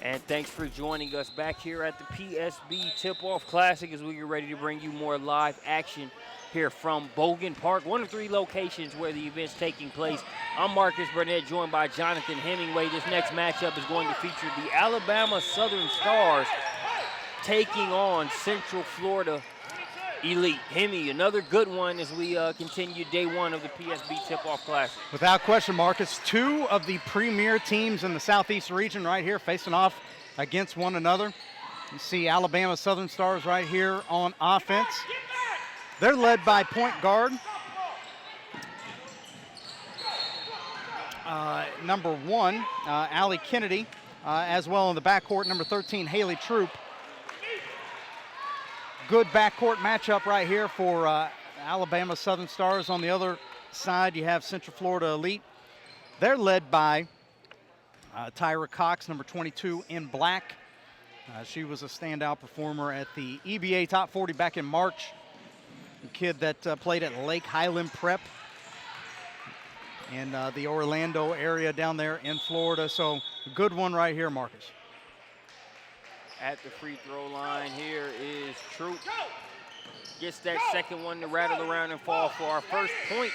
And thanks for joining us back here at the PSB Tip-Off Classic as we get ready to bring you more live action here from Bogan Park, one of 3 locations where the event's taking place. I'm Marcus Burnett, joined by Jonathan Hemingway. This next matchup is going to feature the Alabama Southern Stars taking on Central Florida Elite. Hemi, another good one as we continue day 1 of the PSB Tip-Off Classic. Without question, Marcus, 2 of the premier teams in the Southeast region right here facing off against one another. You see Alabama Southern Stars right here on offense. They're led by point guard number 1, Allie Kennedy, as well in the backcourt, number 13, Haley Troop. Good backcourt matchup right here for Alabama Southern Stars. On the other side, you have Central Florida Elite. They're led by Tyra Cox, number 22 in black. She was a standout performer at the EBA Top 40 back in March. A kid that played at Lake Highland Prep in the Orlando area down there in Florida. So a good one right here, Marcus. At the free throw line here is Troop. Gets that second one to rattle around and fall for our first point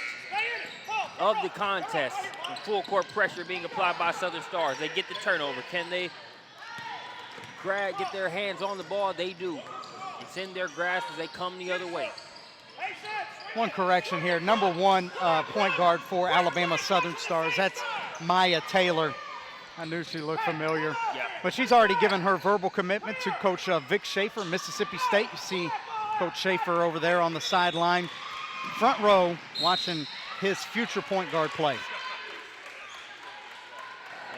of the contest. And full court pressure being applied by Southern Stars. They get the turnover. Can they get their hands on the ball? They do. It's in their grasp as they come the other way. One correction here. Number 1 point guard for Alabama Southern Stars. That's Maya Taylor. I knew she looked familiar. Yeah. But she's already given her verbal commitment to Coach Vic Schaefer, Mississippi State. You see Coach Schaefer over there on the sideline. Front row watching his future point guard play.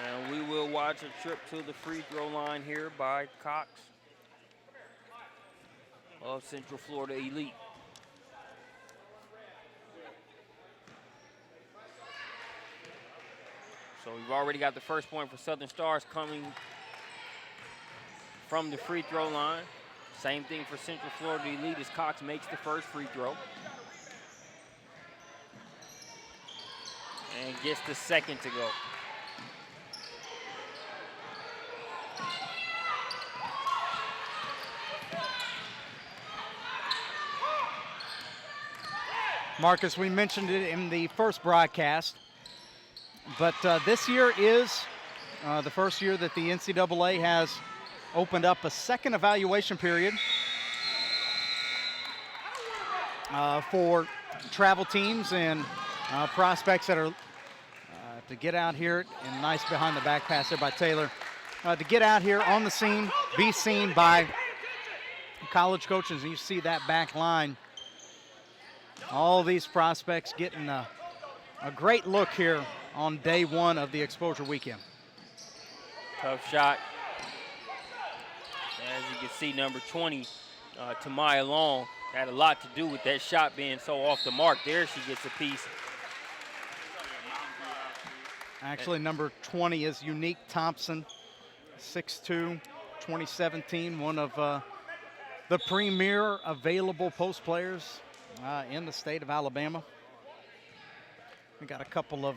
And we will watch a trip to the free throw line here by Cox of Central Florida Elite. So we've already got the first point for Southern Stars coming from the free throw line. Same thing for Central Florida Elite as Cox makes the first free throw. And gets the second to go. Marcus, we mentioned it in the first broadcast, but this year is the first year that the NCAA has opened up a second evaluation period for travel teams and prospects that are to get out here, and nice behind the back pass there by Taylor, to get out here on the scene, be seen by college coaches. And you see that back line. All these prospects getting a great look here on day 1 of the exposure weekend. Tough shot. As you can see, number 20, Tamaya Long, had a lot to do with that shot being so off the mark. There she gets a piece. Actually, number 20 is Unique Thompson, 6'2", 2017, one of the premier available post players in the state of Alabama. We got a couple of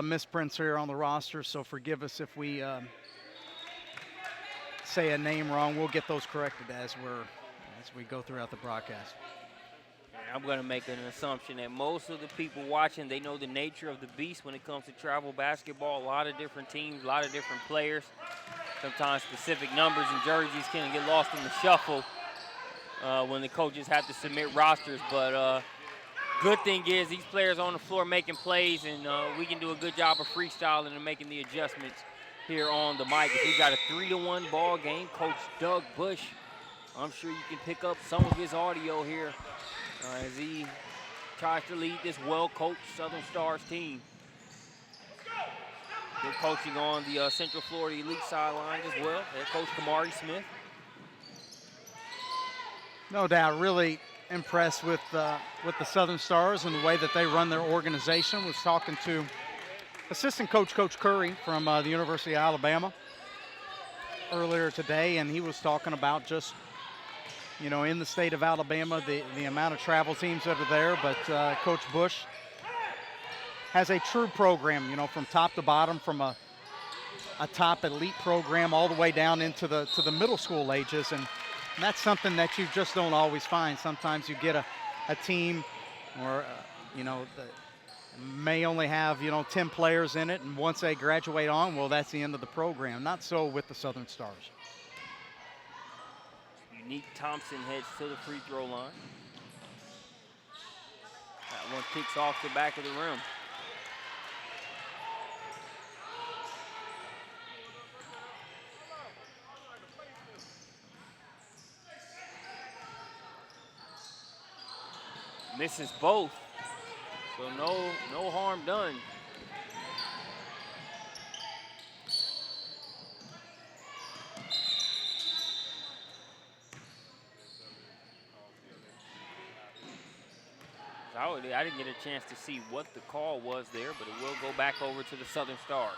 misprints here on the roster, so forgive us if we say a name wrong. We'll get those corrected as we go throughout the broadcast. I'm going to make an assumption that most of the people watching, they know the nature of the beast when it comes to travel basketball. A lot of different teams, a lot of different players. Sometimes specific numbers and jerseys can get lost in the shuffle when the coaches have to submit rosters. But good thing is these players on the floor making plays, and we can do a good job of freestyling and making the adjustments here on the mic. We got a 3-1 ball game. Coach Doug Bush, I'm sure you can pick up some of his audio here as he tries to lead this well-coached Southern Stars team. Good coaching on the Central Florida Elite sideline as well. Head coach Kamari Smith. No doubt, really impressed with the Southern Stars and the way that they run their organization. Was talking to assistant coach, Coach Curry from the University of Alabama earlier today, and he was talking about just, you know, in the state of Alabama, the amount of travel teams that are there, but Coach Bush has a true program, you know, from top to bottom, from a top elite program all the way down into the middle school ages, and that's something that you just don't always find. Sometimes you get a team or you know, may only have, you know, 10 players in it, and once they graduate on, well, that's the end of the program. Not so with the Southern Stars. Unique Thompson heads to the free throw line. That one kicks off the back of the rim. Misses both, so no harm done. I didn't get a chance to see what the call was there, but it will go back over to the Southern Stars.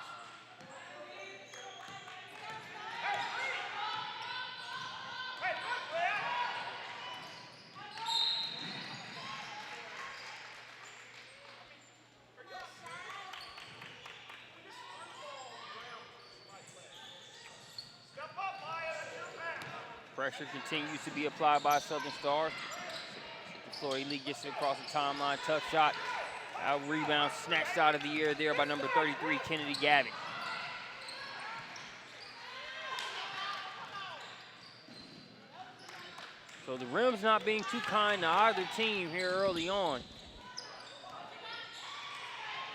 Pressure continues to be applied by Southern Stars. Florida Elite gets it across the timeline. Tough shot. Out rebound snatched out of the air there by number 33, Kennedy Gavin. So the rim's not being too kind to either team here early on.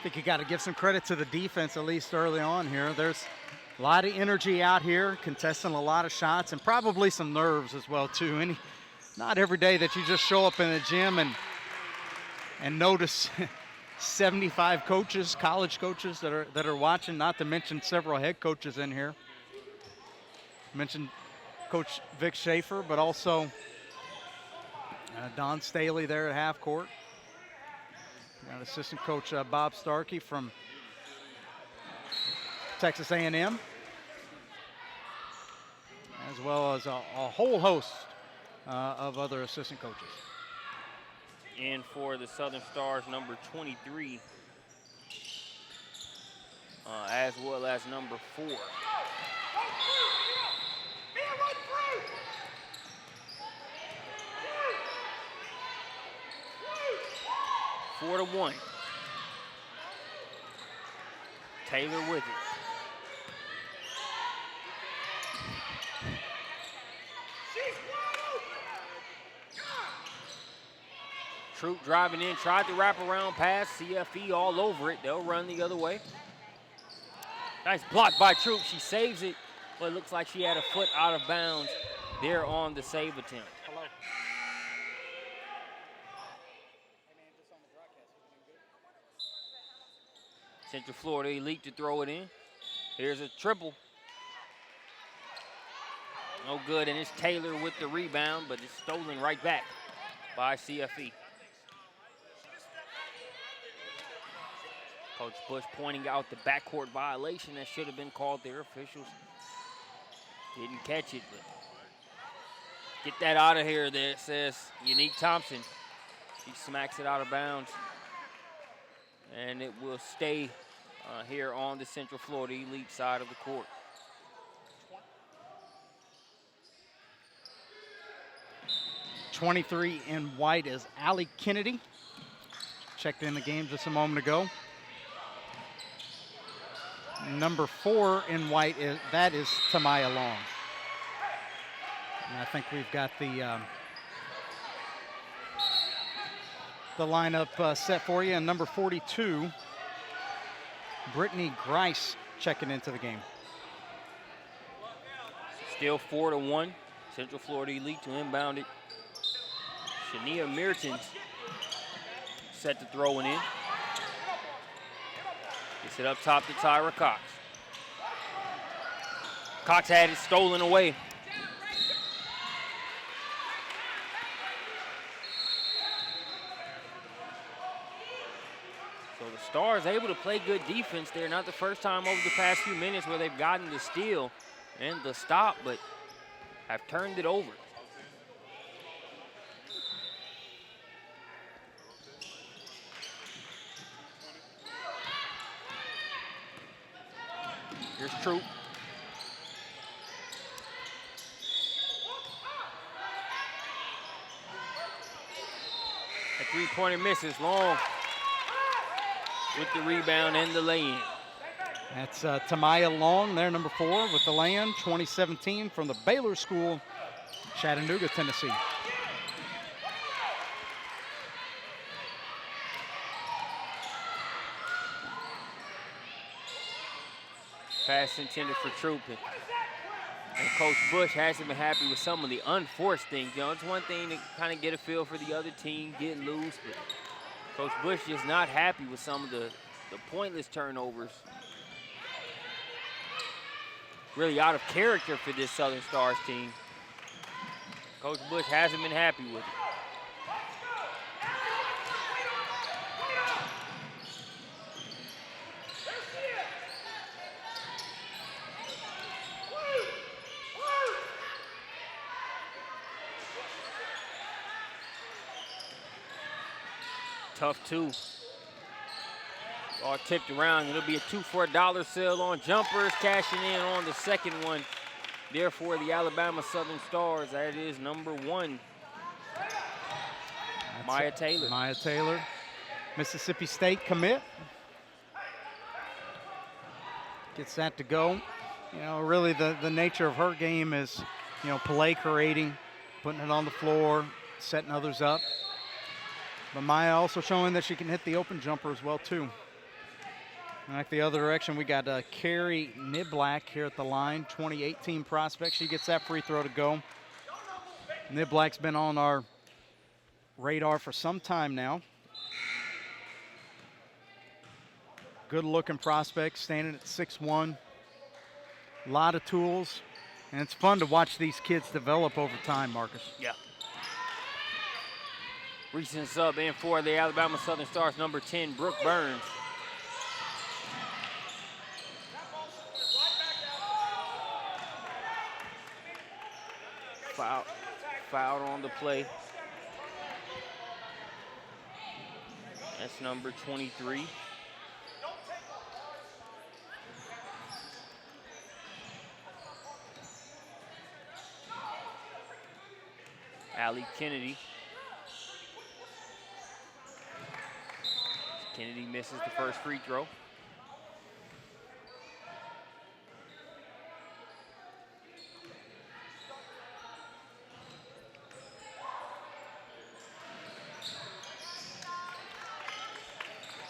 I think you got to give some credit to the defense, at least early on here. There's a lot of energy out here, contesting a lot of shots, and probably some nerves as well, too. Not every day that you just show up in the gym and notice 75 coaches, college coaches that are watching, not to mention several head coaches in here. Mentioned Coach Vic Schaefer, but also Don Staley there at half court. Got assistant coach Bob Starkey from Texas A&M, as well as a whole host of other assistant coaches. And for the Southern Stars, number 23, as well as number 4. 4-1. Taylor with it. Troop driving in, tried to wrap around pass, CFE all over it. They'll run the other way. Nice block by Troop. She saves it, but it looks like she had a foot out of bounds there on the save attempt. Hello. Central Florida Elite to throw it in. Here's a triple. No good, and it's Taylor with the rebound, but it's stolen right back by CFE. Coach Bush pointing out the backcourt violation that should have been called there. Officials didn't catch it, but get that out of here there, it says Unique Thompson. She smacks it out of bounds. And it will stay here on the Central Florida Elite side of the court. '23 in white is Allie Kennedy. Checked in the game just a moment ago. Number 4 in white is Tamaya Long. And I think we've got the lineup set for you. And number 42, Brittany Grice, checking into the game. Still 4-1. Central Florida Elite to inbound it. Shania Mertens set to throw it in. Gets it up top to Tyra Cox. Cox had it stolen away. So the Stars able to play good defense there. Not the first time over the past few minutes where they've gotten the steal and the stop, but have turned it over. Here's Troop. A three-pointer misses. Long with the rebound and the lay-in. That's Tamaya Long, there, number 4, with the lay-in, 2017 from the Baylor School, Chattanooga, Tennessee. Pass intended for Troop. And Coach Bush hasn't been happy with some of the unforced things. You know, it's one thing to kind of get a feel for the other team, get loose, but Coach Bush just not happy with some of the pointless turnovers. Really out of character for this Southern Stars team. Coach Bush hasn't been happy with it. Tough 2. All tipped around. It'll be a 2 for $1 sale on jumpers, cashing in on the second one. Therefore, the Alabama Southern Stars, that is number 1. Maya Taylor. Maya Taylor, Mississippi State commit. Gets that to go. You know, really the nature of her game is, you know, play creating, putting it on the floor, setting others up. But Maya also showing that she can hit the open jumper as well, too. Like the other direction, we got Carrie Niblack here at the line, 2018 prospect. She gets that free throw to go. Niblack's been on our radar for some time now. Good-looking prospect, standing at 6'1". A lot of tools, and it's fun to watch these kids develop over time, Marcus. Yeah. Recent sub in for the Alabama Southern Stars, number 10, Brooke Burns. Fouled on the play. That's number 23. Allie Kennedy. Kennedy misses the first free throw.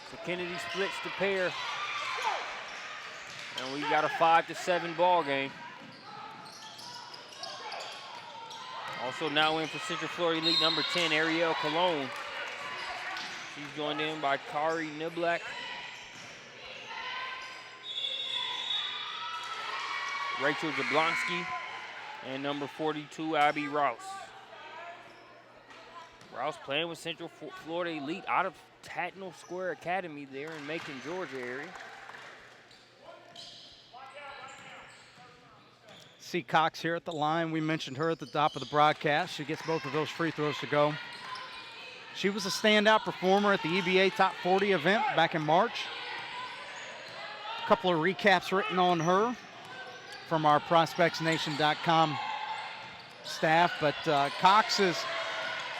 So Kennedy splits the pair. And we got a 5-7 ball game. Also now in for Central Florida Elite number 10, Ariel Colon. She's joined in by Kari Niblack. Rachel Jablonski and number 42, Abby Rouse. Rouse playing with Central Florida Elite out of Tatnall Square Academy there in Macon, Georgia area. See Cox here at the line. We mentioned her at the top of the broadcast. She gets both of those free throws to go. She was a standout performer at the EBA Top 40 event back in March. A couple of recaps written on her from our ProspectsNation.com staff, but Cox is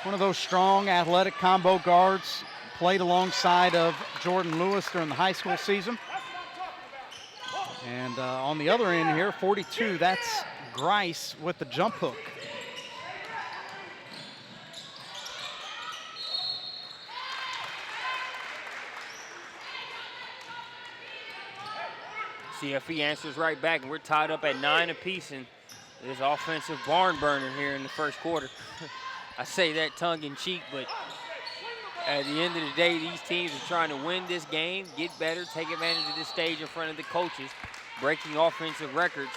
one of those strong, athletic combo guards, played alongside of Jordan Lewis during the high school season. And on the other end here, 42, that's Grice with the jump hook. CFE answers right back, and we're tied up at 9 apiece, and this offensive barn burner here in the first quarter. I say that tongue-in-cheek, but at the end of the day, these teams are trying to win this game, get better, take advantage of this stage in front of the coaches. Breaking offensive records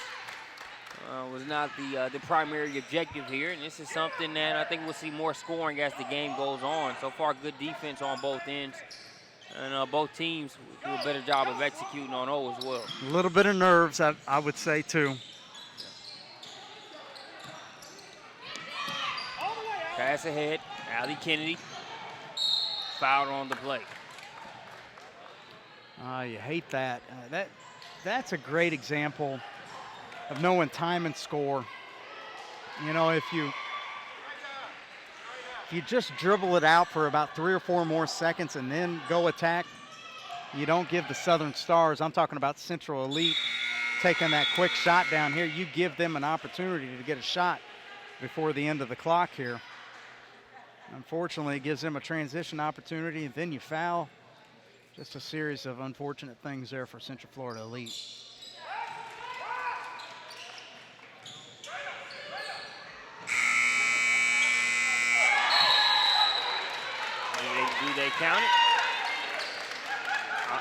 was not the primary objective here, and this is something that I think we'll see more scoring as the game goes on. So far, good defense on both ends. And both teams do a better job of executing on O as well. A little bit of nerves, I would say, too. Pass ahead, Allie Kennedy. Fouled on the play. You hate that. that's a great example of knowing time and score. You know, if you just dribble it out for about 3 or 4 more seconds and then go attack, you don't give the Southern Stars, I'm talking about Central Elite, taking that quick shot down here. You give them an opportunity to get a shot before the end of the clock here. Unfortunately, it gives them a transition opportunity, and then you foul. Just a series of unfortunate things there for Central Florida Elite. Do they count it?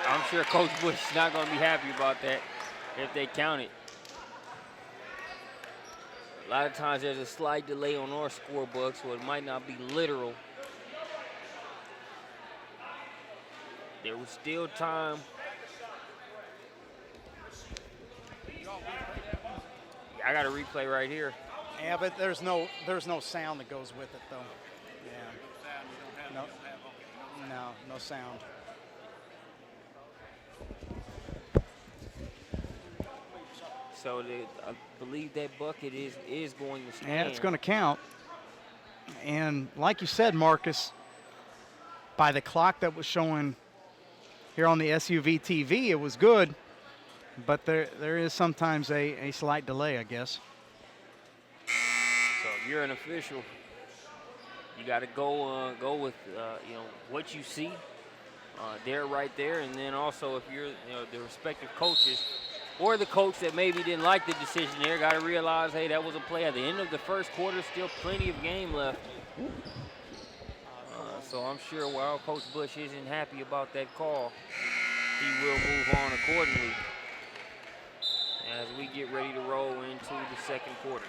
I'm sure Coach Bush is not going to be happy about that if they count it. A lot of times there's a slight delay on our scorebook, so it might not be literal. There was still time. I got a replay right here. Yeah, but there's no sound that goes with it, though. Yeah. No sound. So I believe that bucket is going to stand. Yeah, it's going to count. And like you said, Marcus, by the clock that was showing here on the SUV TV, it was good, but there is sometimes a slight delay, I guess. So if you're an official, you got to go with you know, what you see there, right there, and then also if you're the respective coaches or the coach that maybe didn't like the decision there, got to realize, hey, that was a play at the end of the first quarter. Still plenty of game left. So I'm sure while Coach Bush isn't happy about that call, he will move on accordingly as we get ready to roll into the second quarter.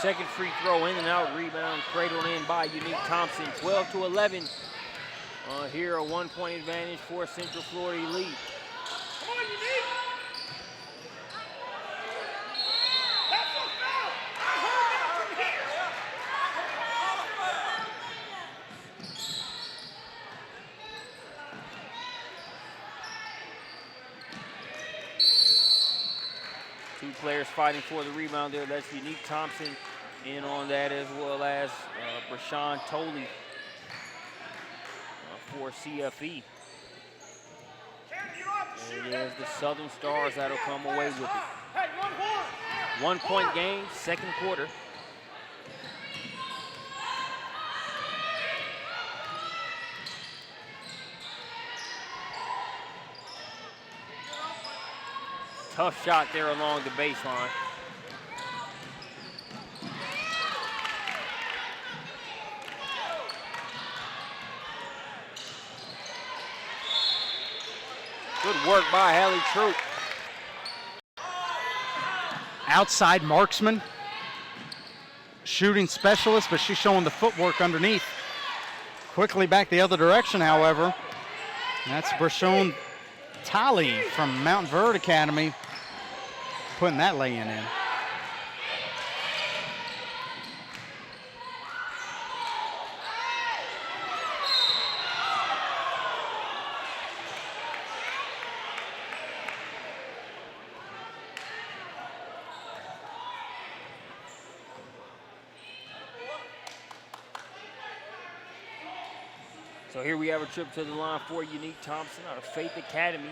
Second free throw in and out, rebound cradled in by Unique Thompson. 12-11. Here a 1-point advantage for Central Florida Elite. Come on, Unique! Two players fighting for the rebound there. That's Unique Thompson in on that, as well as Brashawn Tolley for CFE. And it is the Southern Stars that'll come away with it. 1-point game, second quarter. Tough shot there along the baseline. Good work by Hallie Troop. Outside marksman, shooting specialist, but she's showing the footwork underneath. Quickly back the other direction, however. That's Brashon Talley from Mountain Verde Academy putting that lay-in in. So here we have a trip to the line for Unique Thompson out of Faith Academy.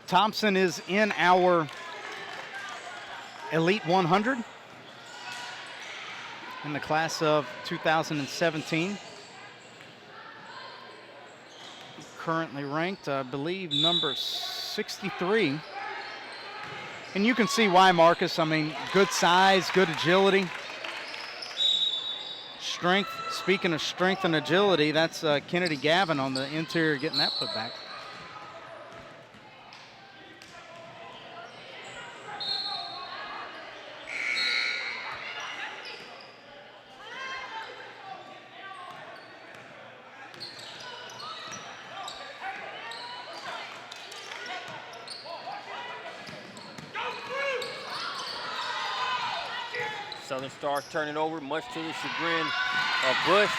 Thompson is in our Elite 100 in the class of 2017. Currently ranked, I believe, number 63. And you can see why, Marcus. I mean, good size, good agility. Strength, speaking of strength and agility, that's Kennedy Gavin on the interior getting that put back. Southern Stars turn it over, much to the chagrin of Bush.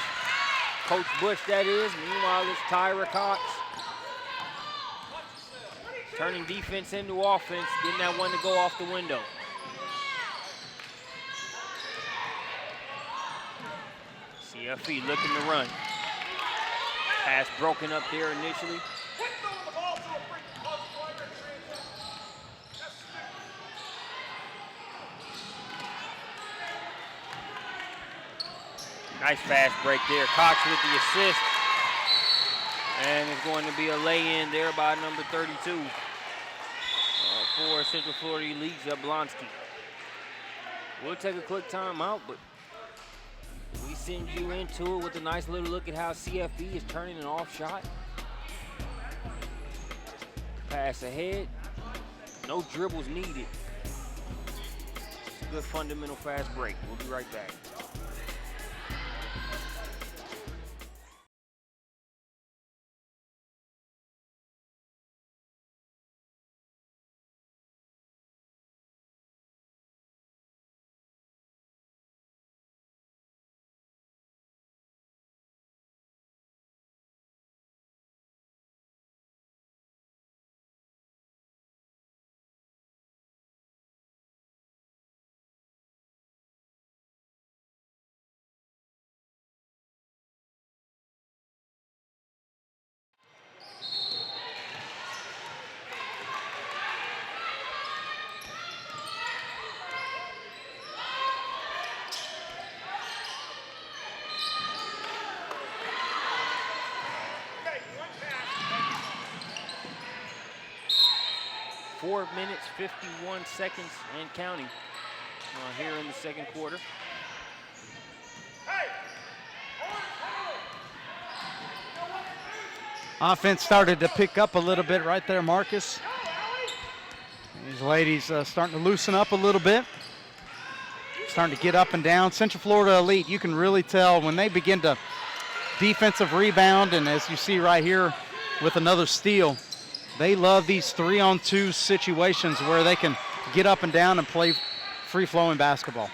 Coach Bush, that is. Meanwhile, it's Tyra Cox turning defense into offense, getting that one to go off the window. CFE looking to run. Pass broken up there initially. Nice fast break there. Cox with the assist. And it's going to be a lay-in there by number 32 for Central Florida Elite, Jablonski. We'll take a quick timeout, but we send you into it with a nice little look at how CFB is turning an off shot. Pass ahead. No dribbles needed. Good fundamental fast break. We'll be right back. Four minutes, 51 seconds and counting here in the second quarter. Offense started to pick up a little bit right there, Marcus. These ladies starting to loosen up a little bit. Starting to get up and down. Central Florida Elite, you can really tell when they begin to defensive rebound, and as you see right here with another steal, they love these 3-on-2 situations where they can get up and down and play free-flowing basketball.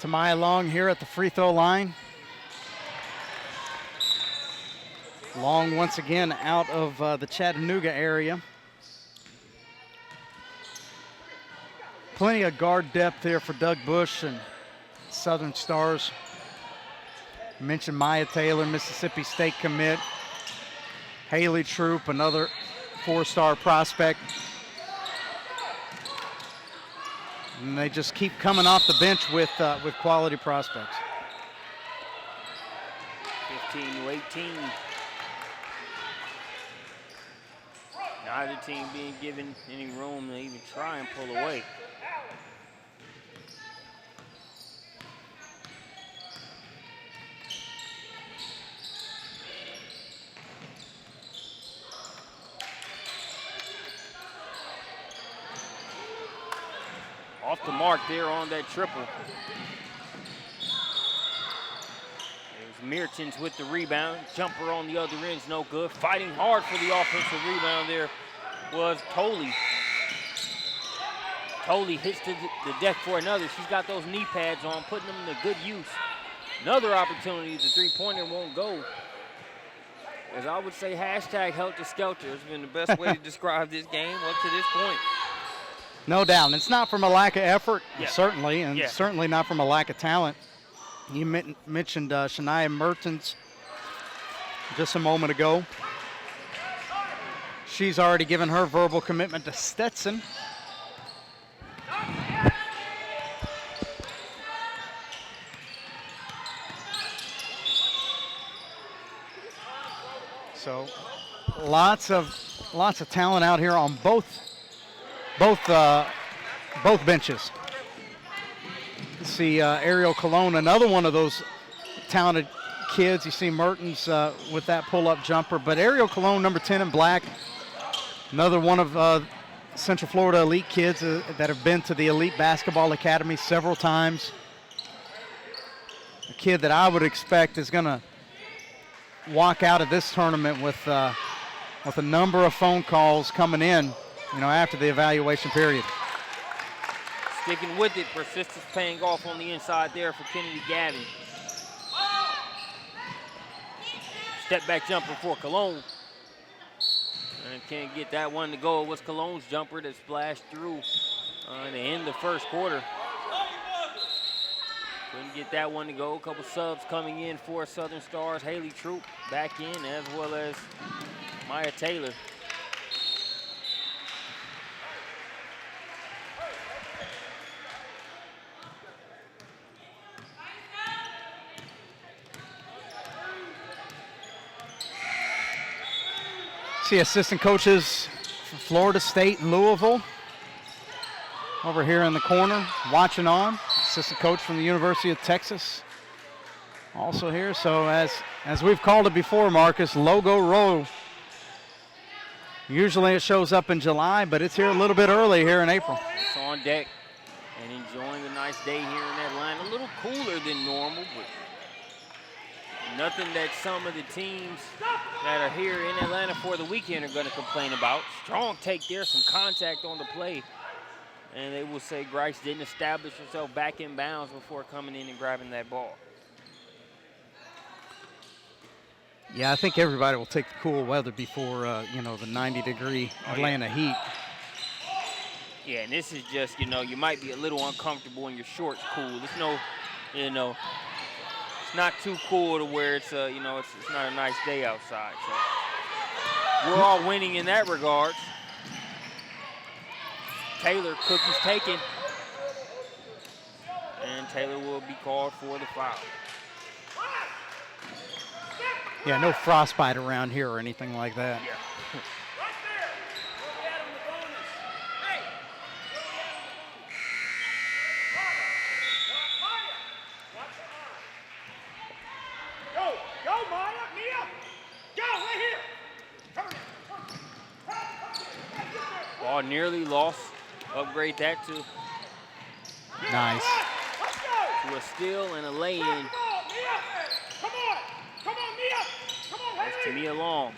Tamaya Long here at the free throw line. Long once again out of the Chattanooga area. Plenty of guard depth here for Doug Bush and Southern Stars. I mentioned Maya Taylor, Mississippi State commit. Haley Troop, another 4-star prospect. And they just keep coming off the bench with quality prospects. 15-18. Neither team being given any room to even try and pull away. Off the mark there on that triple. There's Mertens with the rebound. Jumper on the other end's no good. Fighting hard for the offensive rebound there was Tolley. Tolley hits the deck for another. She's got those knee pads on, putting them to good use. Another opportunity, the three-pointer won't go. As I would say, hashtag helter-skelter has been the best way to describe this game up to this point. No doubt. And it's not from a lack of effort, Yeah. certainly, and Yeah. certainly not from a lack of talent. You mentioned Shania Mertens just a moment ago. She's already given her verbal commitment to Stetson. So lots of talent out here on both benches. You see Ariel Colon, another one of those talented kids. You see Mertens with that pull-up jumper, but Ariel Colon, number 10 in black, another one of Central Florida elite kids that have been to the Elite Basketball Academy several times. A kid that I would expect is going to walk out of this tournament with a number of phone calls coming in, after the evaluation period. Sticking with it, persistence paying off on the inside there for Kennedy Gavin. Step back jumper for Cologne. And can't get that one to go. It was Cologne's jumper that splashed through to end the first quarter. Couldn't get that one to go. A couple subs coming in for Southern Stars. Haley Troop back in, as well as Maya Taylor. See assistant coaches from Florida State and Louisville over here in the corner watching on. Assistant coach from the University of Texas also here. So as we've called it before, Marcus, Logo Row. Usually it shows up in July, but it's here a little bit early here in April. It's on deck and enjoying a nice day here in Atlanta. A little cooler than normal, but nothing that some of the teams that are here in Atlanta for the weekend are going to complain about. Strong take there, some contact on the play. And they will say Grice didn't establish herself back in bounds before coming in and grabbing that ball. Yeah, I think everybody will take the cool weather before, the 90-degree Atlanta heat. Yeah, and this is just, you might be a little uncomfortable in your shorts cool. It's no, it's not too cool to where it's, it's not a nice day outside. So we're all winning in that regard. Taylor, cookies taken. And Taylor will be called for the foul. Yeah, no frostbite around here or anything like that. Yeah. Ball nearly lost. Upgrade that to Nice. a steal and a lay-in. That's Tamia Long.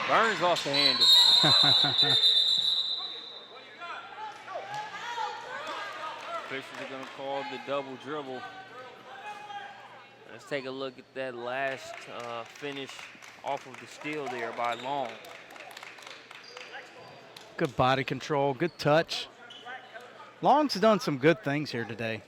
Burns off the handle. Officials are going to call the double dribble. Let's take a look at that last finish off of the steal there by Long. Good body control, good touch. Long's done some good things here today.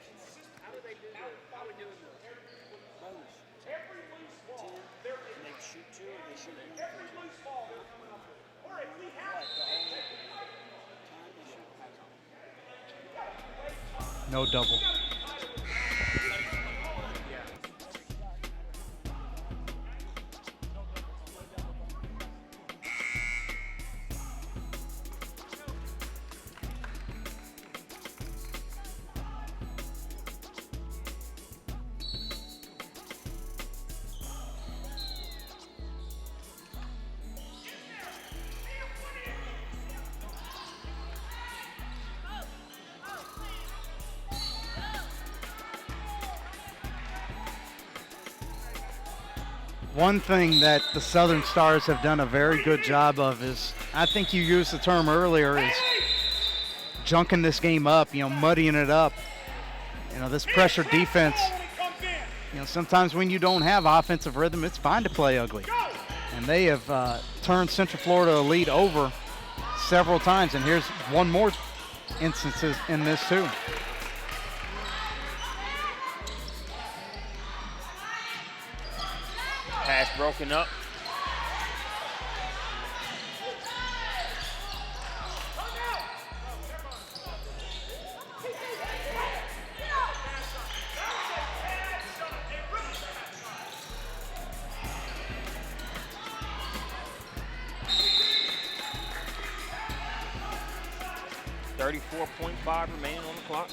No double. One thing that the Southern Stars have done a very good job of is, I think you used the term earlier, is junking this game up, muddying it up. This pressure defense, sometimes when you don't have offensive rhythm, it's fine to play ugly. And they have turned Central Florida Elite over several times, and here's one more instances in this too. Pass broken up. .5 remaining on the clock.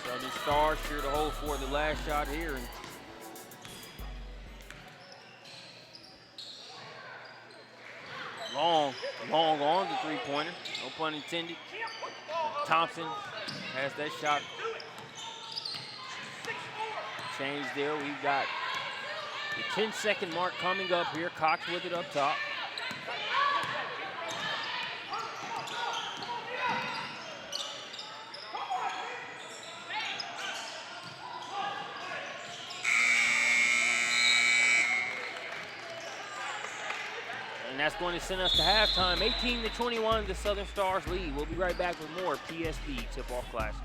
Southern Stars sure to hold for the last shot here. And long on the three-pointer. No pun intended. Thompson has that shot. Change there. We've got the 10-second mark coming up here. Cox with it up top. And that's going to send us to halftime. 18-21, the Southern Stars lead. We'll be right back with more PSB Tip-Off Classic.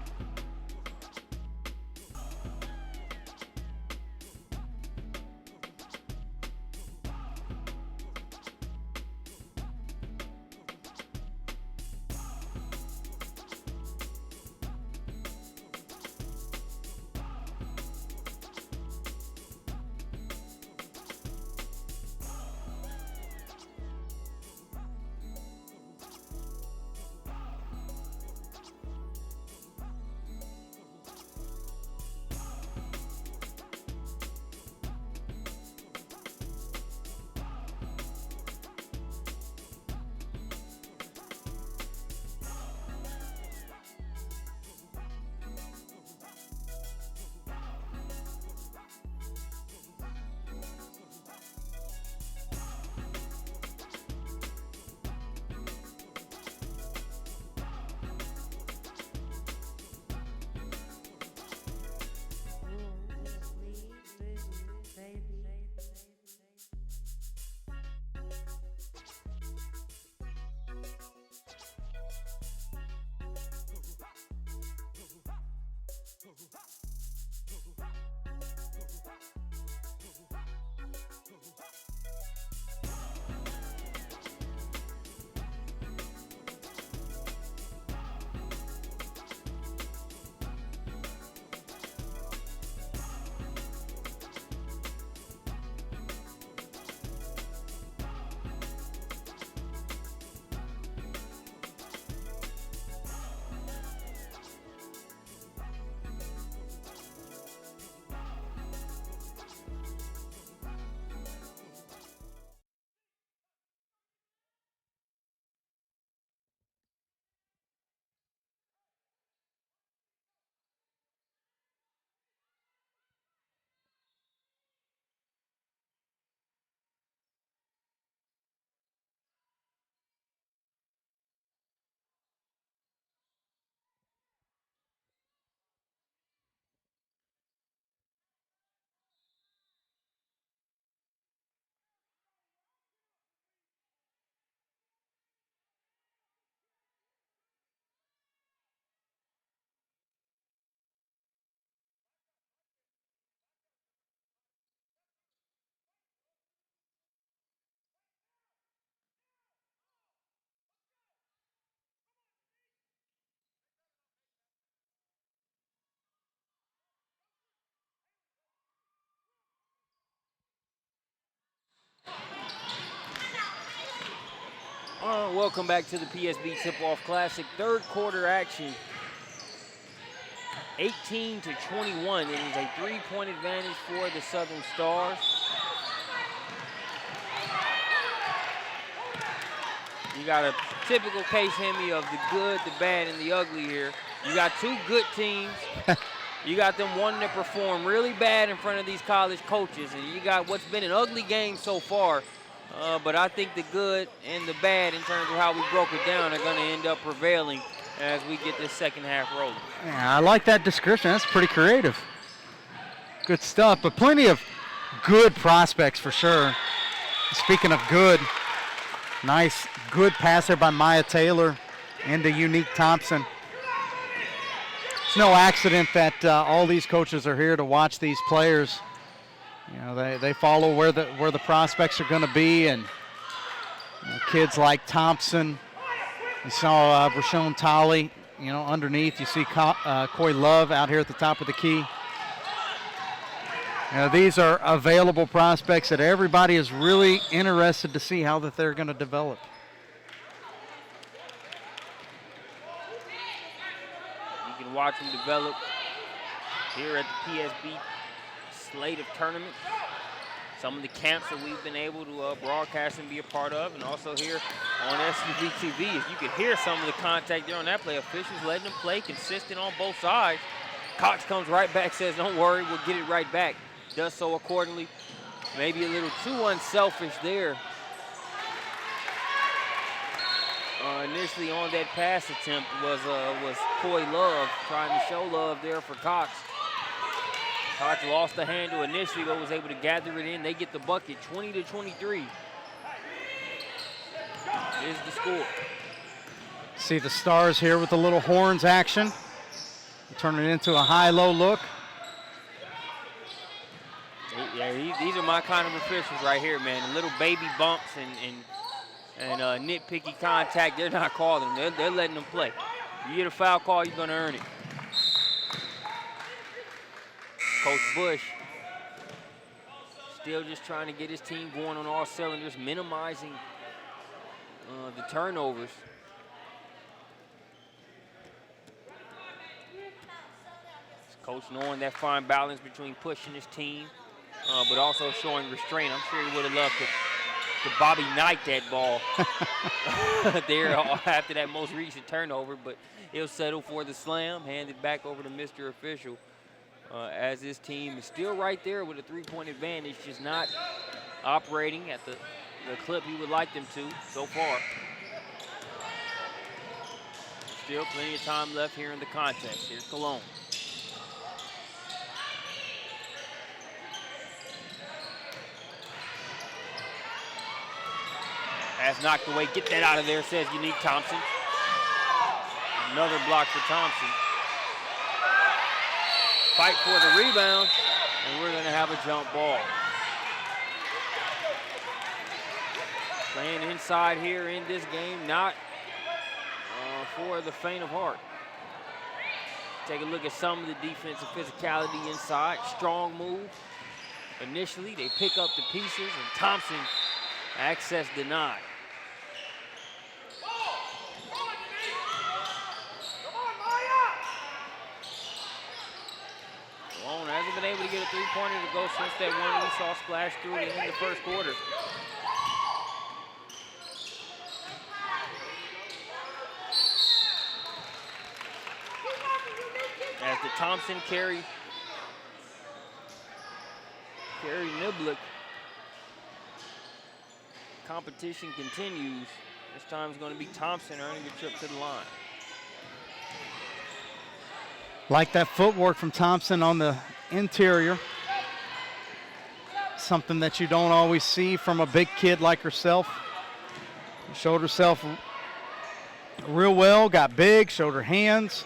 Welcome back to the PSB Tip-Off Classic. Third quarter action. 18-21. It is a three-point advantage for the Southern Stars. You got a typical case, Hemi, of the good, the bad, and the ugly here. You got two good teams. You got them wanting to perform really bad in front of these college coaches, and you got what's been an ugly game so far. But I think the good and the bad, in terms of how we broke it down, are going to end up prevailing as we get this second half rolling. Yeah, I like that description. That's pretty creative. Good stuff, but plenty of good prospects for sure. Speaking of good, nice, good pass there by Maya Taylor into Unique Thompson. It's no accident that all these coaches are here to watch these players. You know, they follow where the prospects are going to be, and kids like Thompson. You saw Rashawn Tolley, you know, underneath. You see Coy Love out here at the top of the key. You know, these are available prospects that everybody is really interested to see how that they're going to develop. You can watch them develop here at the PSB slate of tournaments. Some of the camps that we've been able to broadcast and be a part of, and also here on SUV TV. As you can hear some of the contact there on that play, officials letting them play consistent on both sides. Cox comes right back, says, don't worry, we'll get it right back. Does so accordingly. Maybe a little too unselfish there. Initially on that pass attempt was Coy Love trying to show love there for Cox. Cox lost the handle initially, but was able to gather it in. They get the bucket, 20-23. Here's the score. See the Stars here with the little horns action. Turn it into a high-low look. Yeah, these are my kind of officials right here, man. The little baby bumps and nitpicky contact, they're not calling them. They're letting them play. You get a foul call, you're going to earn it. Coach Bush still just trying to get his team going on all cylinders, minimizing the turnovers. Coach knowing that fine balance between pushing his team, but also showing restraint. I'm sure he would have loved to Bobby Knight that ball there after that most recent turnover, but he'll settle for the slam, hand it back over to Mr. Official, as his team is still right there with a three-point advantage, just not operating at the clip he would like them to so far. Still plenty of time left here in the contest. Here's Cologne. Pass knocked away. Get that out of there, says Unique Thompson. Another block for Thompson. Fight for the rebound, and we're going to have a jump ball. Playing inside here in this game, not for the faint of heart. Take a look at some of the defensive physicality inside. Strong move. Initially, they pick up the pieces, and Thompson, access denied. Malone hasn't been able to get a three-pointer to go since that one we saw splash through it in the first quarter. As the Thompson carry Niblick. Competition continues. This time it's going to be Thompson earning a trip to the line. Like that footwork from Thompson on the interior. Something that you don't always see from a big kid like herself. She showed herself real well, got big, showed her hands.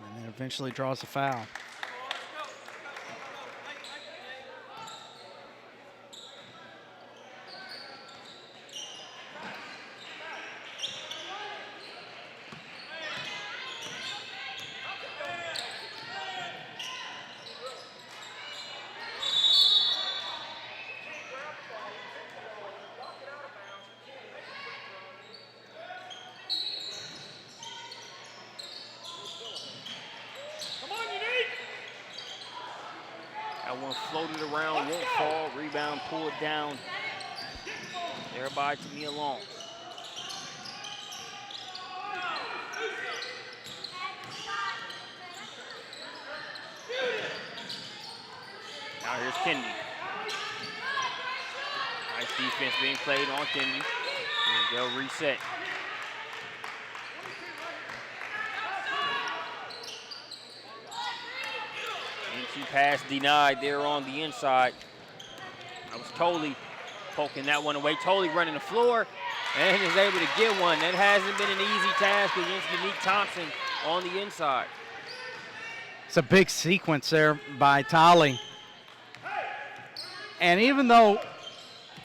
And then eventually draws a foul. Floated around, won't fall, rebound pulled down Everybody to me alone. Now here's Kendi. Nice defense being played on Kendi. They'll reset. Entry pass denied there on the inside. I was totally poking that one away, totally running the floor, and is able to get one. That hasn't been an easy task against Unique Thompson on the inside. It's a big sequence there by Tolly. And even though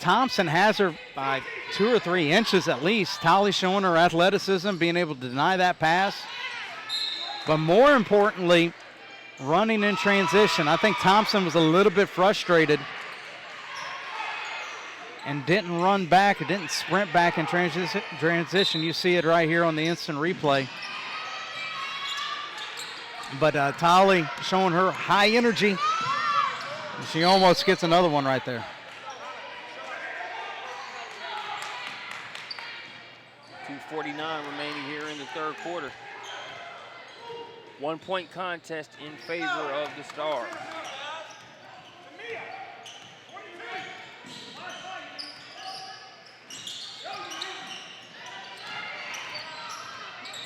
Thompson has her by 2 or 3 inches at least, Tolly showing her athleticism, being able to deny that pass. But more importantly, running in transition. I think Thompson was a little bit frustrated and didn't run back or didn't sprint back in transition. You see it right here on the instant replay. But Tolly showing her high energy. She almost gets another one right there. 2:49 remaining here in the third quarter. 1-point contest in favor of the Stars.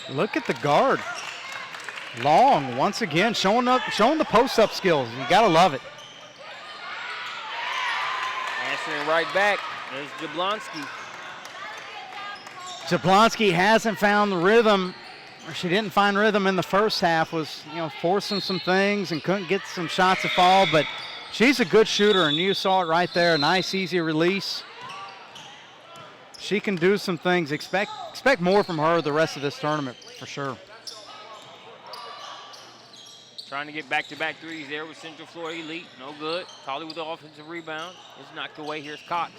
Look at the guard. Long, once again, showing the post-up skills. You gotta love it. Answering right back is Jablonski. Jablonski hasn't found the rhythm, or she didn't find rhythm in the first half, was forcing some things and couldn't get some shots to fall, but she's a good shooter, and you saw it right there. Nice, easy release. She can do some things. Expect more from her the rest of this tournament, for sure. Trying to get back-to-back threes there with Central Florida Elite. No good. Tolly with the offensive rebound. It's knocked away. Here's Cox.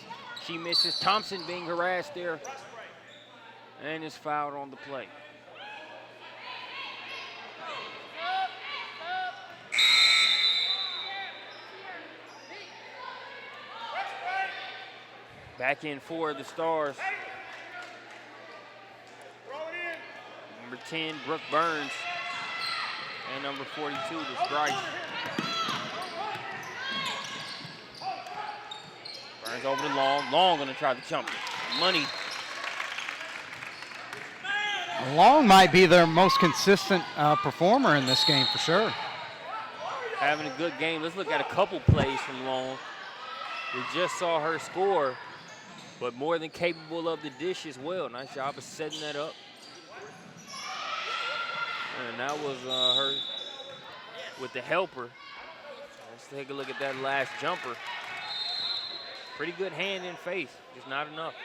She misses. Thompson being harassed there. And is fouled on the play. Back in for the Stars. Number 10, Brooke Burns. And number 42, the Strife. Burns over to Long. Long gonna try the jumper. Money. Long might be their most consistent performer in this game for sure. Having a good game. Let's look at a couple plays from Long. We just saw her score, but more than capable of the dish as well. Nice job of setting that up. And that was her with the helper. Let's take a look at that last jumper. Pretty good hand in face, just not enough.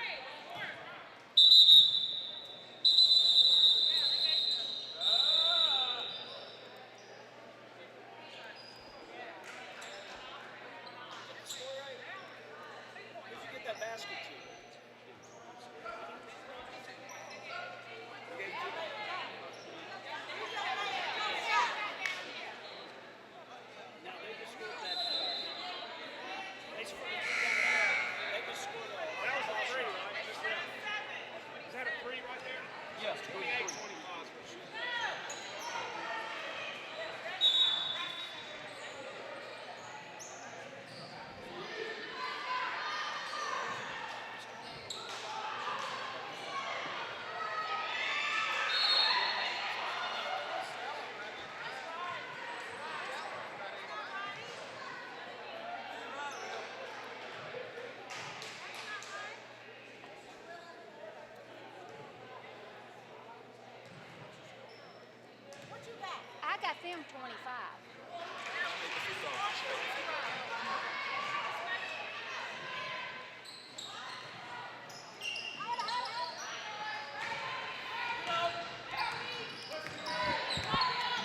I got them 25.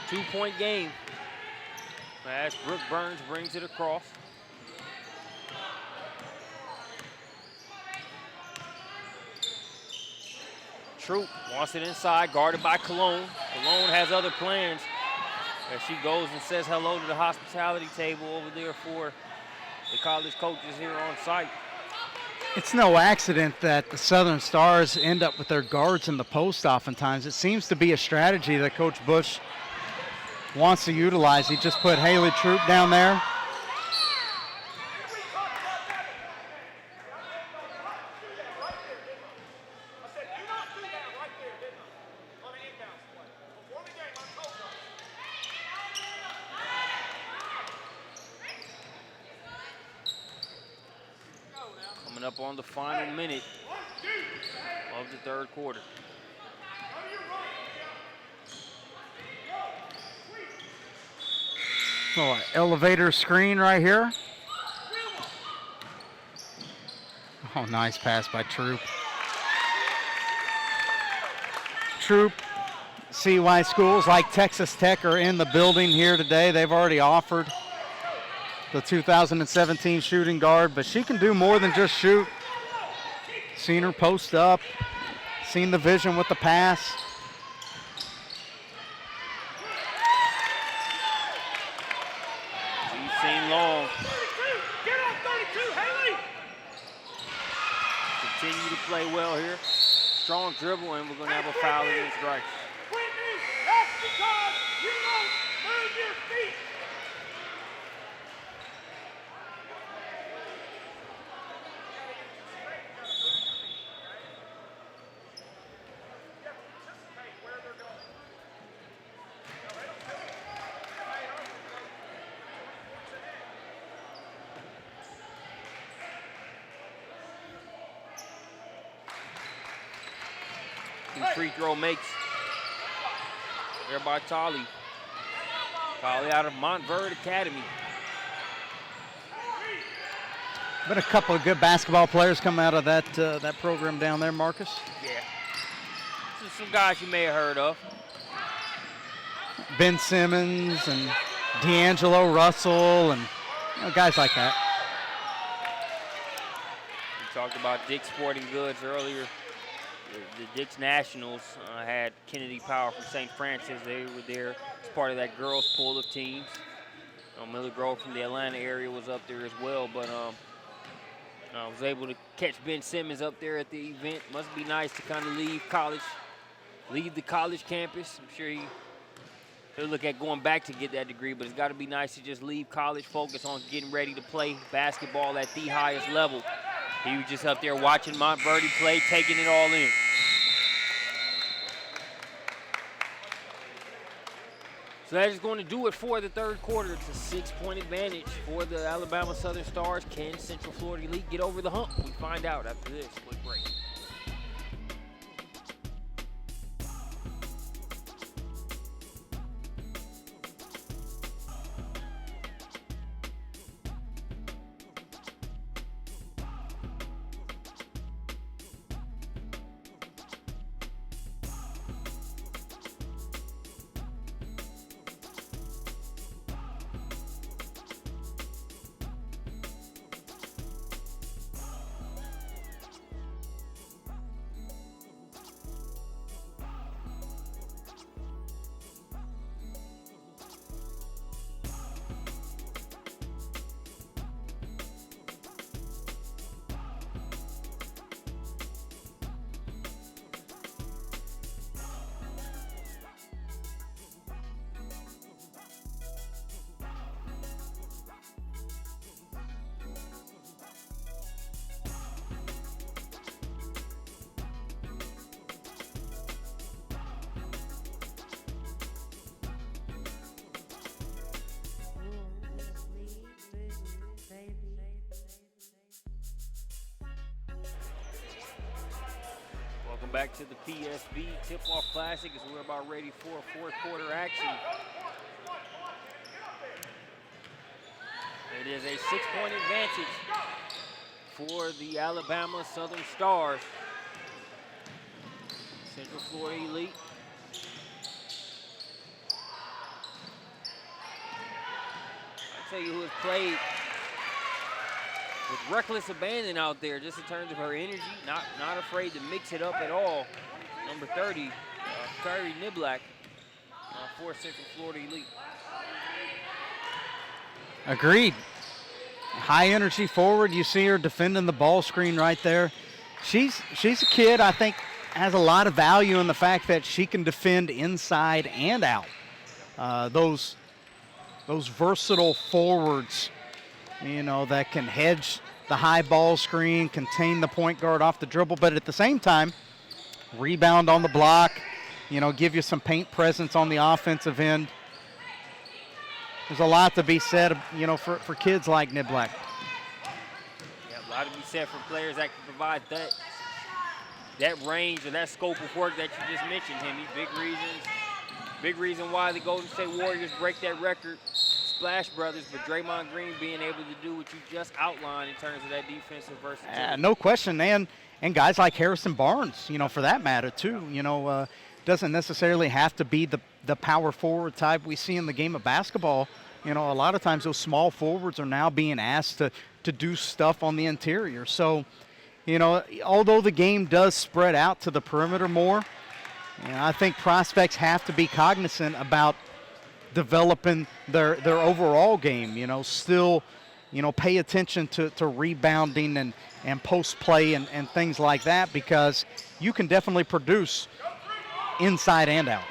Two-point game. As Brooke Burns brings it across. Troop wants it inside, guarded by Cologne. Cologne has other plans as she goes and says hello to the hospitality table over there for the college coaches here on site. It's no accident that the Southern Stars end up with their guards in the post oftentimes. It seems to be a strategy that Coach Bush wants to utilize. He just put Haley Troop down there. Coming up on the final minute of the third quarter. Oh, elevator screen right here. Oh, nice pass by Troop. Troop, CY schools like Texas Tech are in the building here today. They've already offered the 2017 shooting guard, but she can do more than just shoot. Seen her post up, seen the vision with the pass. We've seen long. Get off 32, Haley! Continue to play well here. Strong dribble, and we're going to have a foul against Grice. Whitney, that's because you don't move your feet. Free throw makes. There by Tolly. Tolly out of Montverde Academy. Been a couple of good basketball players come out of that that program down there, Marcus. Yeah. Just some guys you may have heard of. Ben Simmons and D'Angelo Russell and guys like that. We talked about Dick's Sporting Goods earlier. The Dick's Nationals had Kennedy Power from St. Francis. They were there as part of that girls' pool of teams. Miller Grove from the Atlanta area was up there as well, but I was able to catch Ben Simmons up there at the event. Must be nice to kind of leave the college campus. I'm sure he'll look at going back to get that degree, but it's got to be nice to just leave college, focus on getting ready to play basketball at the highest level. He was just up there watching Montverde play, taking it all in. So that is going to do it for the third quarter. It's a 6-point advantage for the Alabama Southern Stars. Can Central Florida Elite get over the hump? We find out after this quick break. Welcome back to the PSB Tip-Off Classic as we're about ready for a fourth quarter action. It is a 6-point advantage for the Alabama Southern Stars. Central Florida Elite. I'll tell you who has played with reckless abandon out there, just in terms of her energy, not afraid to mix it up at all. Number 30, Kyrie Niblack for Central Florida Elite. Agreed. high energy forward. You see her defending the ball screen right there. She's a kid, I think, has a lot of value in the fact that she can defend inside and out. Those versatile forwards, you know, that can hedge the high ball screen, contain the point guard off the dribble, but at the same time, rebound on the block, you know, give you some paint presence on the offensive end. There's a lot to be said, you know, for kids like Niblack. Yeah, a lot to be said for players that can provide that range or that scope of work that you just mentioned, Hemi. Big reason why the Golden State Warriors break that record, Splash Brothers, but Draymond Green being able to do what you just outlined in terms of that defensive versatility. No question, and guys like Harrison Barnes, you know, for that matter too. You know, doesn't necessarily have to be the power forward type we see in the game of basketball. You know, a lot of times those small forwards are now being asked to do stuff on the interior. So, you know, although the game does spread out to the perimeter more, you know, I think prospects have to be cognizant about developing their overall game. You know, still, you know, pay attention to rebounding and post play and things like that, because you can definitely produce inside and out.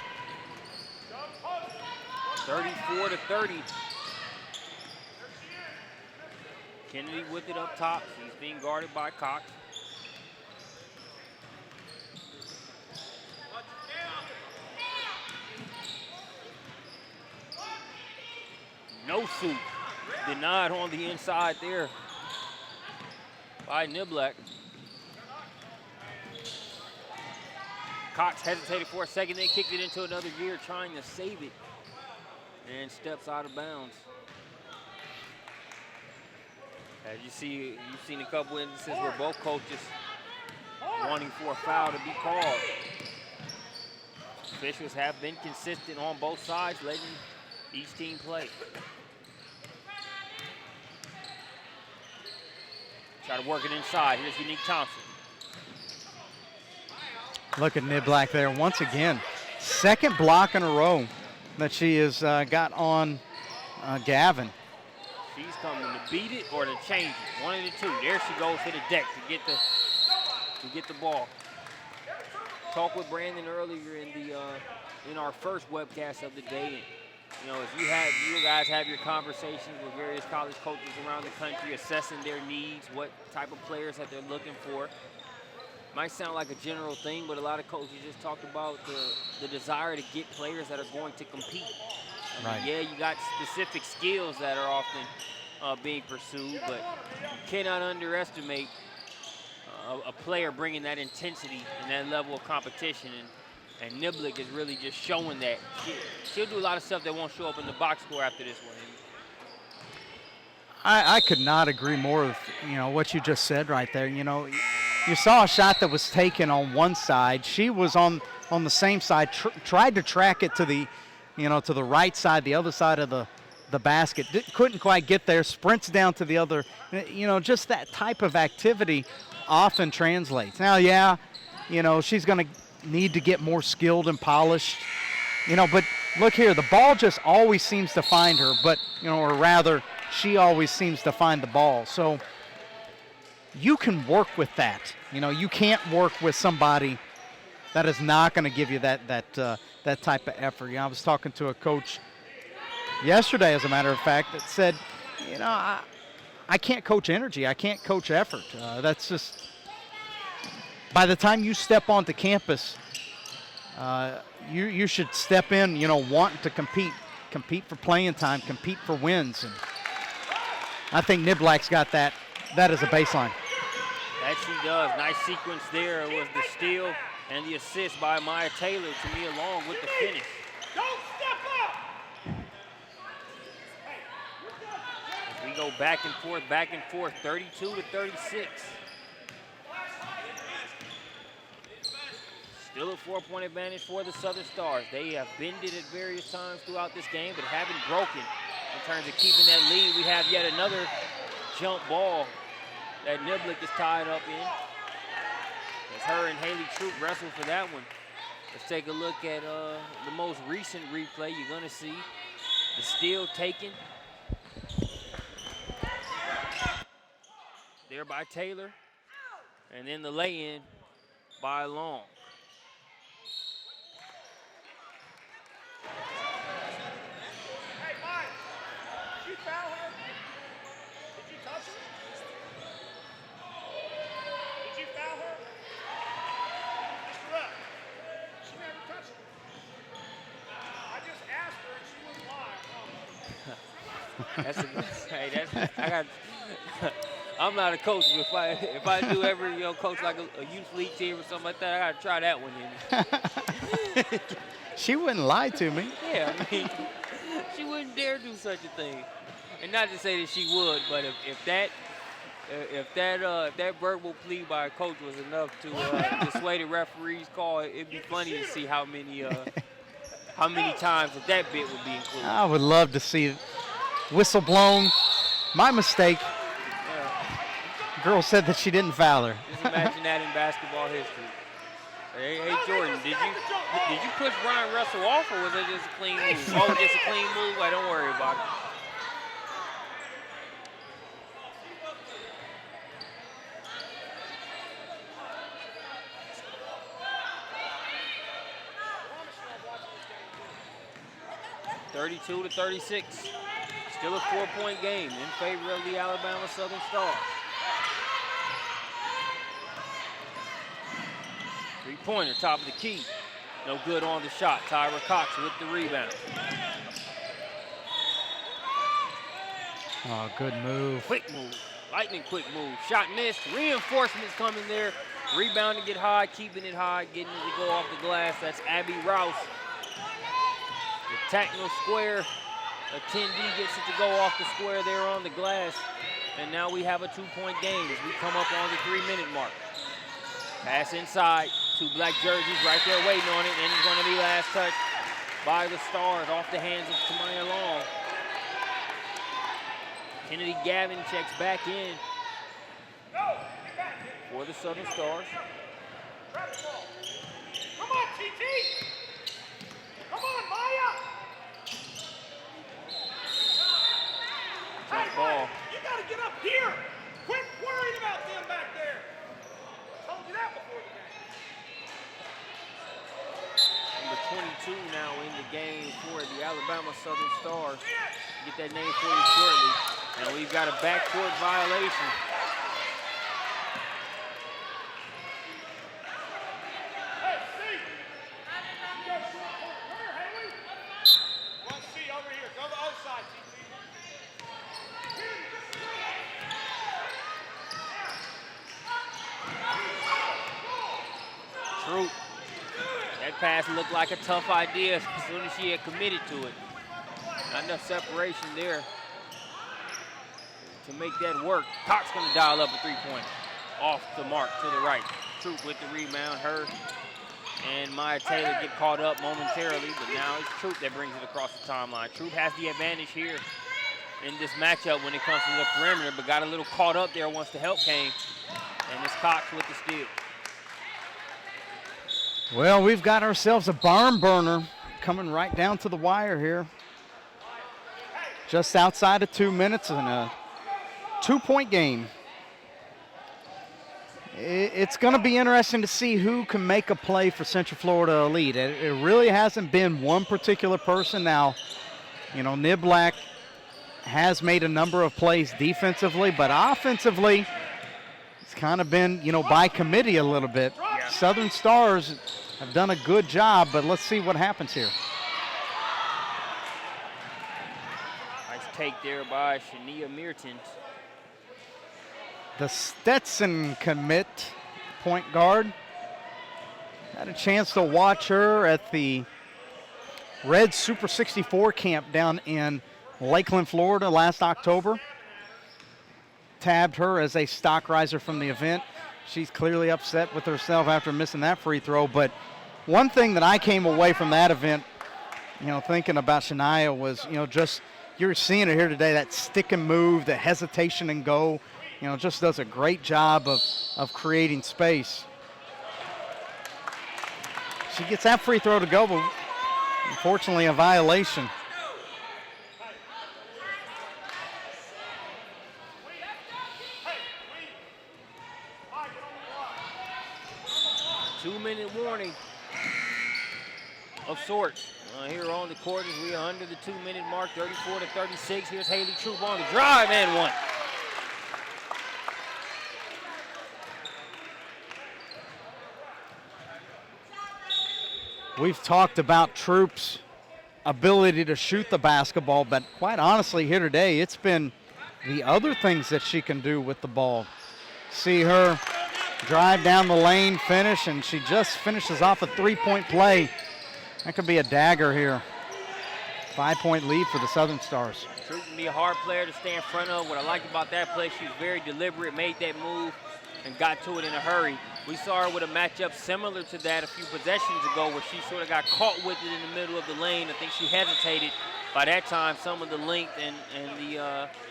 34-30. Kennedy with it up top. He's being guarded by Cox. No suit. Denied on the inside there by Niblack. Cox hesitated for a second, then kicked it into another gear, trying to save it, and steps out of bounds. As you see, you've seen a couple instances where both coaches wanting for a foul to be called. Officials have been consistent on both sides, letting each team play. Try to work it inside. Here's Unique Thompson. Look at Niblack there once again. Second block in a row that she has got on Gavin. She's coming to beat it or to change it. One of the two. There she goes to the deck to get the ball. Talked with Brandon earlier in our first webcast of the day. And, you know, if you guys have your conversations with various college coaches around the country, assessing their needs, what type of players that they're looking for. Might sound like a general thing, but a lot of coaches just talked about the desire to get players that are going to compete. I mean, right. Yeah, you got specific skills that are often being pursued, but you cannot underestimate a player bringing that intensity and that level of competition. And Niblack is really just showing that. She'll do a lot of stuff that won't show up in the box score after this one. I could not agree more with, you know, what you just said right there. You know, you saw a shot that was taken on one side. She was on the same side, tried to track it to the, you know, to the right side, the other side of the basket. Couldn't quite get there, sprints down to the other. You know, just that type of activity often translates. Now, yeah, you know, she's going to need to get more skilled and polished. You know, but look here, the ball just always seems to find her, but, you know, or rather, she always seems to find the ball. So you can work with that. You know, you can't work with somebody that is not going to give you that type of effort. You know, I was talking to a coach yesterday, as a matter of fact, that said, you know, I can't coach energy. I can't coach effort. That's just, by the time you step onto campus, you should step in, you know, wanting to compete for playing time, compete for wins. And I think Niblack's got that as a baseline. That she does. Nice sequence there. It was the steal and the assist by Maya Taylor to me, along with the finish. Don't step up! As we go back and forth, 32-36. Still a 4-point advantage for the Southern Stars. They have bended at various times throughout this game, but haven't broken in terms of keeping that lead. We have yet another jump ball that Niblack is tied up in. As her and Haley Troop wrestle for that one. Let's take a look at the most recent replay. You're going to see the steal taken. there by Taylor. And then the lay-in by Long. Hey, Mike, did you foul her? Did you touch her? Did you foul her? Mr. Rep, she never touched her. I just asked her and she wouldn't lie. Hey, I got. I'm not a coach, but if I do ever, coach like a youth league team or something like that, I gotta try that one in. She wouldn't lie to me. Yeah, I mean, she wouldn't dare do such a thing. And not to say that she would, but if that verbal plea by a coach was enough to dissuade the referee's call, it'd be funny to see how many times that bit would be included. I would love to see whistle blown. My mistake. Girl said that she didn't foul her. Just imagine that in basketball history. Hey Jordan, did you push Brian Russell off, or was it just a clean move? Oh, just a clean move? Don't worry about it. (32-36). Still a 4-point game in favor of the Alabama Southern Stars. Three-pointer, top of the key. No good on the shot. Tyra Cox with the rebound. Oh, good move. Quick move. Lightning quick move. Shot missed. Reinforcements coming there. Rebounding it high, keeping it high, getting it to go off the glass. That's Abby Rouse. The techno square attendee gets it to go off the square there on the glass. And now we have a 2-point game as we come up on the 3-minute mark. Pass inside. 2 black jerseys right there waiting on it, and it's going to be last touch by the Stars off the hands of Tamaya Long. Kennedy Gavin checks back in for the Southern Stars. Come on, TT! Come on, Maya! Tough ball. You gotta get up here! Quit worrying about them back there! I told you that before the game. Number 22 now in the game for the Alabama Southern Stars. Get that name for you shortly. And we've got a backcourt violation. Hey, Steve! You go short corner. Come here, Haley. One C over here. Go to the other side, TT. True. That pass looked like a tough idea as soon as she had committed to it. Not enough separation there to make that work. Cox gonna dial up a 3-pointer. Off the mark to the right. Troop with the rebound. Her and Maya Taylor get caught up momentarily, but now it's Troop that brings it across the timeline. Troop has the advantage here in this matchup when it comes to the perimeter, but got a little caught up there once the help came. And it's Cox with the steal. Well, we've got ourselves a barn burner coming right down to the wire here. Just outside of 2 minutes and a 2-point game. It's going to be interesting to see who can make a play for Central Florida Elite. It really hasn't been one particular person. Now, Niblack has made a number of plays defensively, but offensively, it's kind of been, by committee a little bit. Yeah. Southern Stars have done a good job, but let's see what happens here. Nice take there by Shania Meerton. The Stetson commit, point guard. Had a chance to watch her at the Red Super 64 camp down in Lakeland, Florida last October. Tabbed her as a stock riser from the event. She's clearly upset with herself after missing that free throw. But one thing that I came away from that event, thinking about Shania was, just you're seeing it here today, that stick and move, the hesitation and go, just does a great job of creating space. She gets that free throw to go, but unfortunately a violation. 2-minute warning of sorts. Here on the court as we are under the 2-minute mark, 34-36. Here's Haley Troop on the drive and one. We've talked about Troop's ability to shoot the basketball, but quite honestly here today, it's been the other things that she can do with the ball. See her drive down the lane, finish, and she just finishes off a 3-point play. That could be a dagger here. 5-point lead for the Southern Stars. Troop can be a hard player to stay in front of. What I liked about that play, she was very deliberate, made that move, and got to it in a hurry. We saw her with a matchup similar to that a few possessions ago where she sort of got caught with it in the middle of the lane. I think she hesitated. By that time, some of the length and the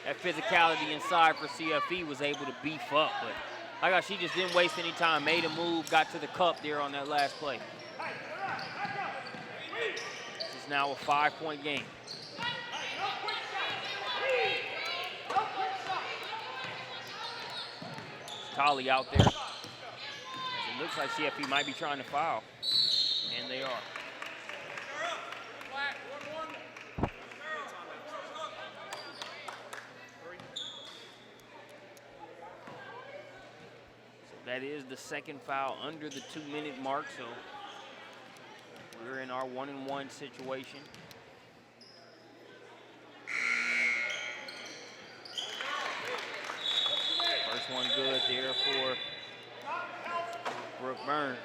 that physicality inside for CFE was able to beef up. But I got she just didn't waste any time, made a move, got to the cup there on that last play. This is now a 5-point game. Tolly out there. It looks like CFE might be trying to foul, and they are. So that is the second foul under the 2-minute mark, so we're in our 1-and-1 situation. First one good there for Brooke Burns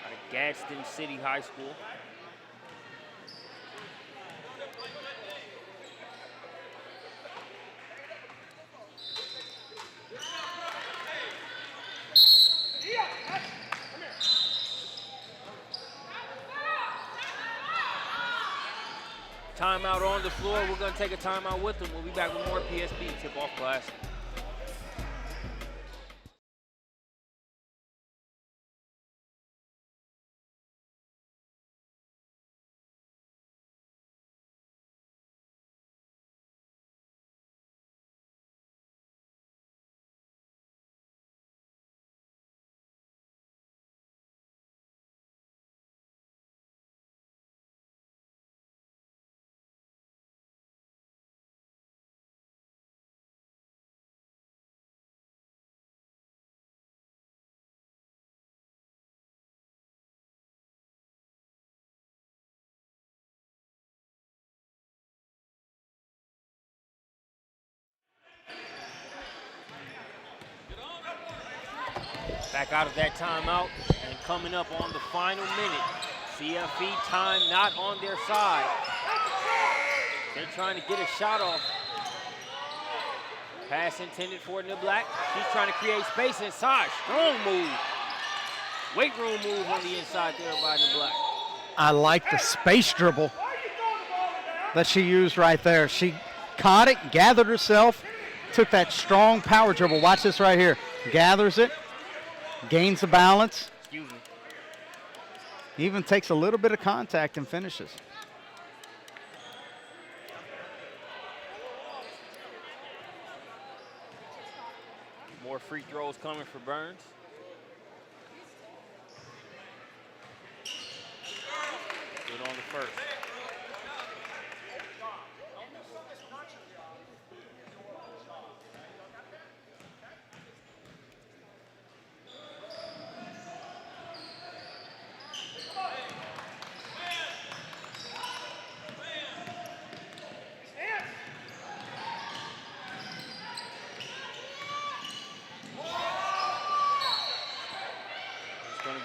out of Gadsden City High School. Timeout on the floor. We're going to take a timeout with them. We'll be back with more PSB tip-off class. Back out of that timeout, and coming up on the final minute, CFE time not on their side. They're trying to get a shot off. Pass intended for Niblack. She's trying to create space inside. Strong move. Weight room move on the inside there by Niblack. I like the space dribble that she used right there. She caught it, gathered herself, took that strong power dribble. Watch this right here. Gathers it. Gains the balance. Excuse me. Even takes a little bit of contact and finishes. More free throws coming for Burns. Good on the first.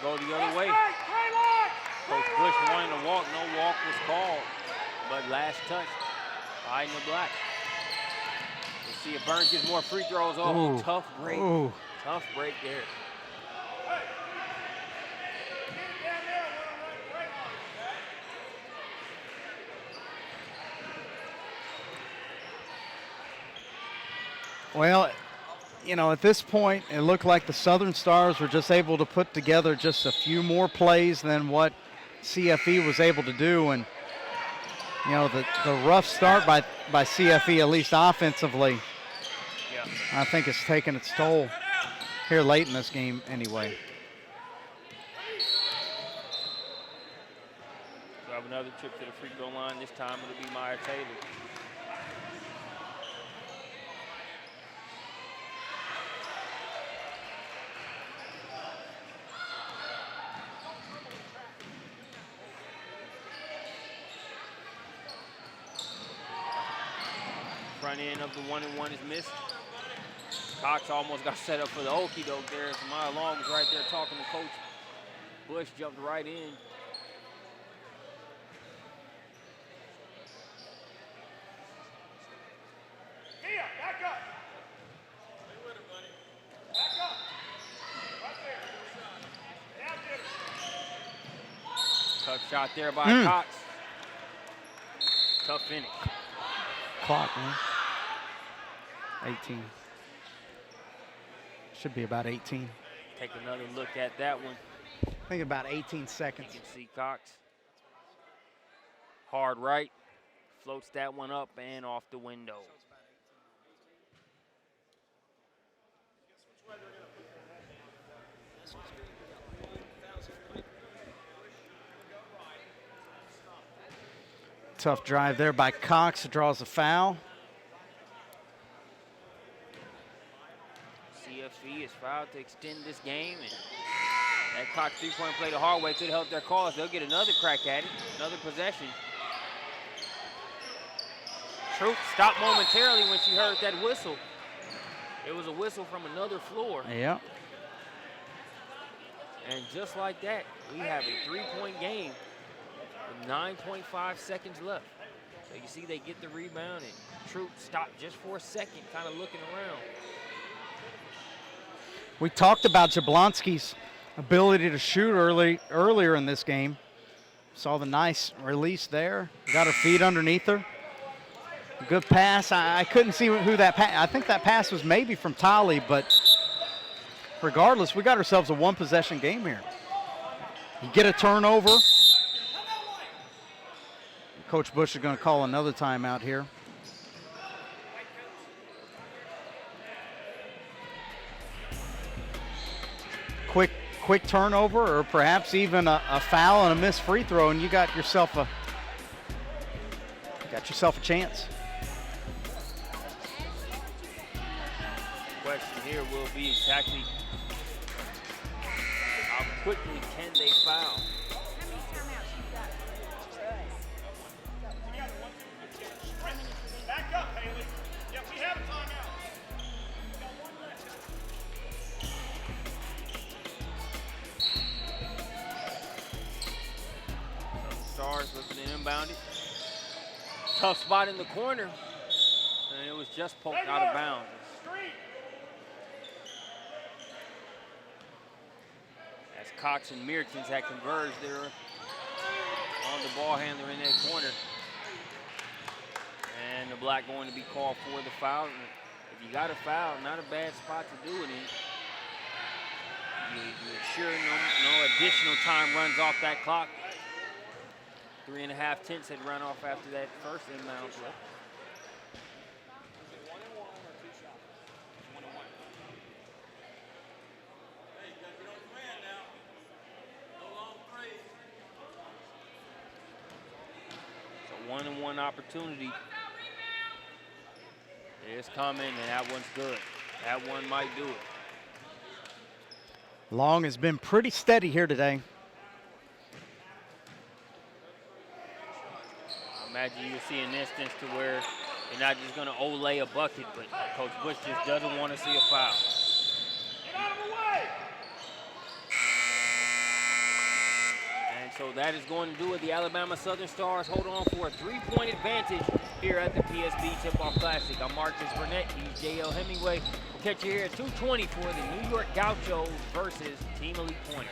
Go the other way. Coach Bush wanted to walk. No walk was called. But last touch by Niblack. We'll see if Burns gets more free throws. Oh, Ooh. Tough break. Ooh. Tough break there. Well, you know, at this point, it looked like the Southern Stars were just able to put together just a few more plays than what CFE was able to do. And, you know, the rough start by CFE, at least offensively, I think it's taken its toll here late in this game anyway. another trip to the free throw line. This time it'll be Maya Taylor. Front end of the 1-and-1 is missed. Cox almost got set up for the okie doke there. Maya Long was right there talking to Coach Bush, jumped right in. Mia, back up. Stay with her, buddy. Back up. Right there. Now get her. Tough shot there by Cox. Tough finish. Clock, man. 18. Should be about 18. Take another look at that one. I think about 18 seconds. You can see Cox. Hard right. Floats that one up and off the window. Tough drive there by Cox. Draws a foul. CFC is fouled to extend this game, and that Cox three-point play the hard way could help their cause. They'll get another crack at it, another possession. Troop stopped momentarily when she heard that whistle. It was a whistle from another floor. Yeah. And just like that, we have a three-point game with 9.5 seconds left. So you see they get the rebound, and Troop stopped just for a second, kind of looking around. We talked about Jablonski's ability to shoot earlier in this game. Saw the nice release there. Got her feet underneath her. Good pass. I couldn't see who that pass. I think that pass was maybe from Tolly, but regardless, we got ourselves a one-possession game here. You get a turnover. Coach Bush is going to call another timeout here. Quick turnover, or perhaps even a foul and a missed free throw, and you got yourself a chance. Question here will be exactly how quickly can they foul? Back up, Haley. Yeah, we have a timeout. Starz looking to inbound it. Tough spot in the corner, and it was just poked out of bounds. As Cox and Meerkens had converged there on the ball handler in that corner. And the black going to be called for the foul. And if you got a foul, not a bad spot to do it in. You ensure no additional time runs off that clock. 3.5 tenths had run off after that first inbound play. So 1-and-1 opportunity is coming, and that one's good. That one might do it. Long has been pretty steady here today. I imagine you'll see an instance to where you're not just going to olay a bucket, but Coach Bush just doesn't want to see a foul. Get out of the way! And so that is going to do it. The Alabama Southern Stars hold on for a 3-point advantage here at the PSB Tip-Off Classic. I'm Marcus Burnett. He's J.L. Hemingway. We'll catch you here at 2:20 for the New York Gauchos versus Team Elite Pointer.